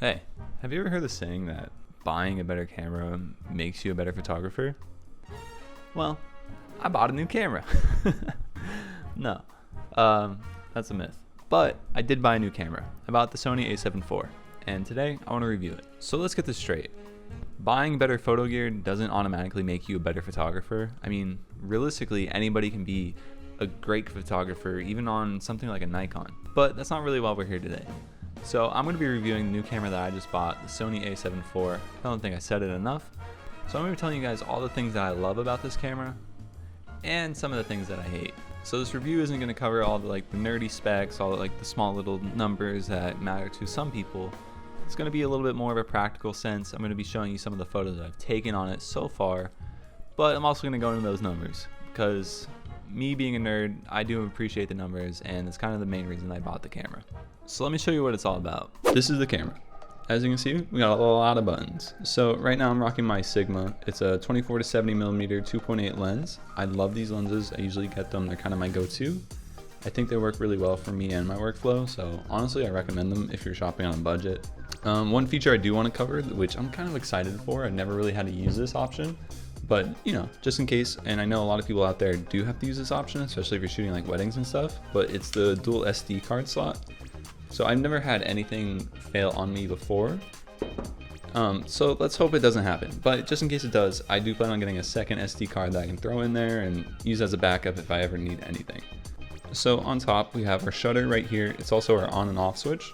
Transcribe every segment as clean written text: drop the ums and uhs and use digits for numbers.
Hey, have you ever heard the saying that buying a better camera makes you a better photographer? Well, I bought a new camera. No, that's a myth. But I did buy a new camera. I bought the Sony A74, and today I want to review it. So let's get this straight. Buying better photo gear doesn't automatically make you a better photographer. I mean, realistically, anybody can be a great photographer, even on something like a Nikon. But that's not really why we're here today. So I'm going to be reviewing the new camera that I just bought, the Sony A74. I don't think I said it enough. So I'm going to be telling you guys all the things that I love about this camera and some of the things that I hate. So this review isn't going to cover all the nerdy specs, all the small little numbers that matter to some people. It's going to be a little bit more of a practical sense. I'm going to be showing you some of the photos that I've taken on it so far, but I'm also going to go into those numbers because me being a nerd, I do appreciate the numbers, and it's kind of the main reason I bought the camera. So let me show you what it's all about. This is the camera. As you can see, we got a lot of buttons. So right now I'm rocking my Sigma. It's a 24 to 70 millimeter 2.8 lens. I love these lenses. I usually get them. They're kind of my go-to. I think they work really well for me and my workflow. So honestly, I recommend them if you're shopping on a budget. One feature I do want to cover, which I'm kind of excited for. I never really had to use this option, but just in case, and I know a lot of people out there do have to use this option, especially if you're shooting like weddings and stuff, but it's the dual SD card slot. So I've never had anything fail on me before. So let's hope it doesn't happen. But just in case it does, I do plan on getting a second SD card that I can throw in there and use as a backup if I ever need anything. So on top, we have our shutter right here. It's also our on and off switch.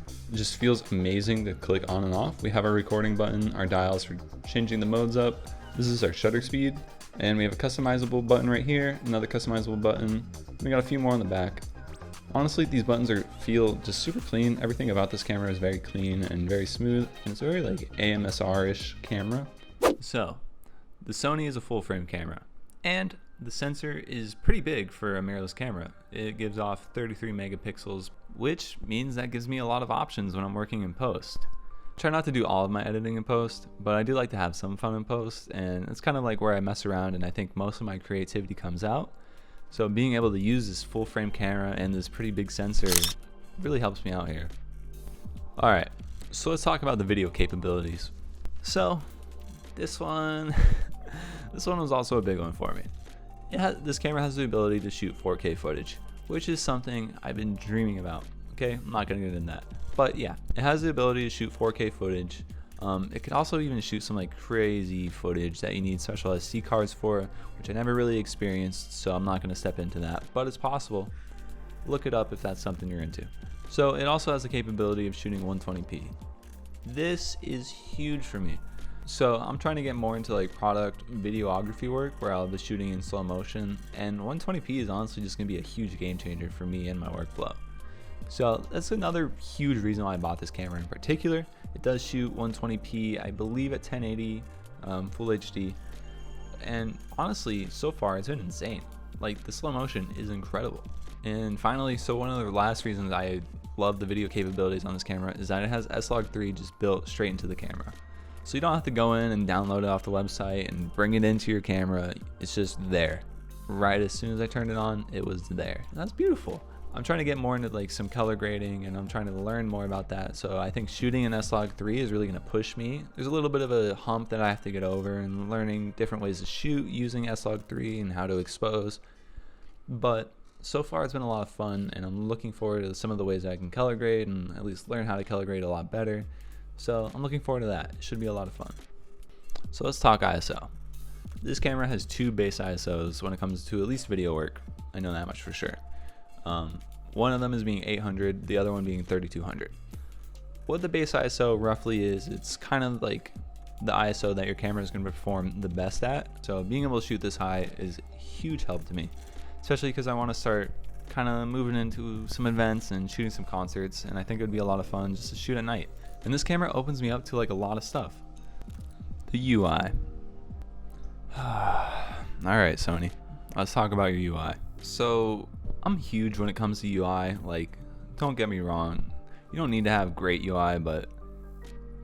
It just feels amazing to click on and off. We have our recording button, our dials for changing the modes up. This is our shutter speed. And we have a customizable button right here, another customizable button. We got a few more on the back. Honestly, these buttons feel just super clean. Everything about this camera is very clean and very smooth, and it's a very AMSR-ish camera. So, the Sony is a full frame camera, and the sensor is pretty big for a mirrorless camera. It gives off 33 megapixels, which means that gives me a lot of options when I'm working in post. I try not to do all of my editing in post, but I do like to have some fun in post, and it's kind of where I mess around and I think most of my creativity comes out. So being able to use this full frame camera and this pretty big sensor really helps me out here. Alright, so let's talk about the video capabilities. So this one was also a big one for me. This camera has the ability to shoot 4K footage, which is something I've been dreaming about. Okay, I'm not going to get into that. But yeah, it has the ability to shoot 4K footage. It could also even shoot some crazy footage that you need special SD cards for, which I never really experienced, so I'm not going to step into that, but it's possible. Look it up if that's something you're into. So it also has the capability of shooting 120p. This is huge for me. So I'm trying to get more into product videography work where I'll be shooting in slow motion, and 120p is honestly just going to be a huge game changer for me and my workflow. So that's another huge reason why I bought this camera in particular. It does shoot 120p, I believe at 1080, full HD. And honestly, so far it's been insane. The slow motion is incredible. And finally, so one of the last reasons I love the video capabilities on this camera is that it has S-Log3 just built straight into the camera. So you don't have to go in and download it off the website and bring it into your camera. It's just there. Right as soon as I turned it on, it was there. And that's beautiful. I'm trying to get more into some color grading, and I'm trying to learn more about that. So I think shooting in S-Log3 is really going to push me. There's a little bit of a hump that I have to get over and learning different ways to shoot using S-Log3 and how to expose. But so far it's been a lot of fun, and I'm looking forward to some of the ways that I can color grade and at least learn how to color grade a lot better. So I'm looking forward to that. It should be a lot of fun. So let's talk ISO. This camera has two base ISOs when it comes to at least video work. I know that much for sure. One of them is being 800, the other one being 3200. What the base ISO roughly is, it's kind of the ISO that your camera is going to perform the best at. So being able to shoot this high is a huge help to me, especially because I want to start kind of moving into some events and shooting some concerts, and I think it would be a lot of fun just to shoot at night. And this camera opens me up to a lot of stuff. The UI. Alright, Sony, let's talk about your UI. So I'm huge when it comes to UI. Don't get me wrong, you don't need to have great UI, but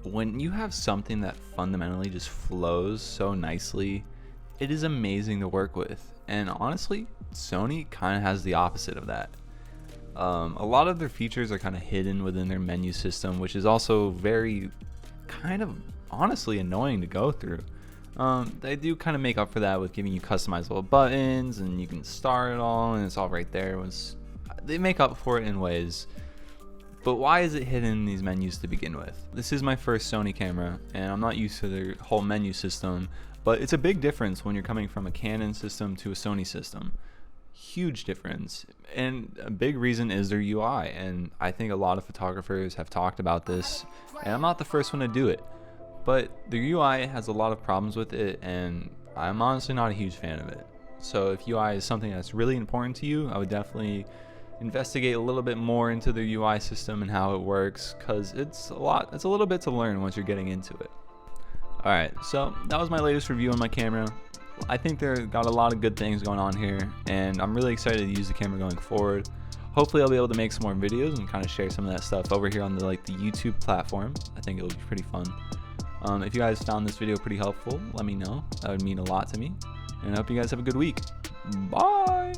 when you have something that fundamentally just flows so nicely, it is amazing to work with. And honestly, Sony kind of has the opposite of that. A lot of their features are kind of hidden within their menu system, which is also very kind of honestly annoying to go through. They do kind of make up for that with giving you customizable buttons, and you can start it all and it's all right there. They make up for it in ways. But why is it hidden in these menus to begin with? This is my first Sony camera, and I'm not used to their whole menu system, but it's a big difference when you're coming from a Canon system to a Sony system. Huge difference, and a big reason is their UI, and I think a lot of photographers have talked about this, and I'm not the first one to do it, but the UI has a lot of problems with it, and I'm honestly not a huge fan of it. So if UI is something that's really important to you, I would definitely investigate a little bit more into the UI system and how it works, because it's a little bit to learn once you're getting into it. Alright, so that was my latest review on my camera. I think they've got a lot of good things going on here, and I'm really excited to use the camera going forward. Hopefully I'll be able to make some more videos and kind of share some of that stuff over here on the YouTube platform. I think it'll be pretty fun. If you guys found this video pretty helpful, let me know. That would mean a lot to me, and I hope you guys have a good week. Bye!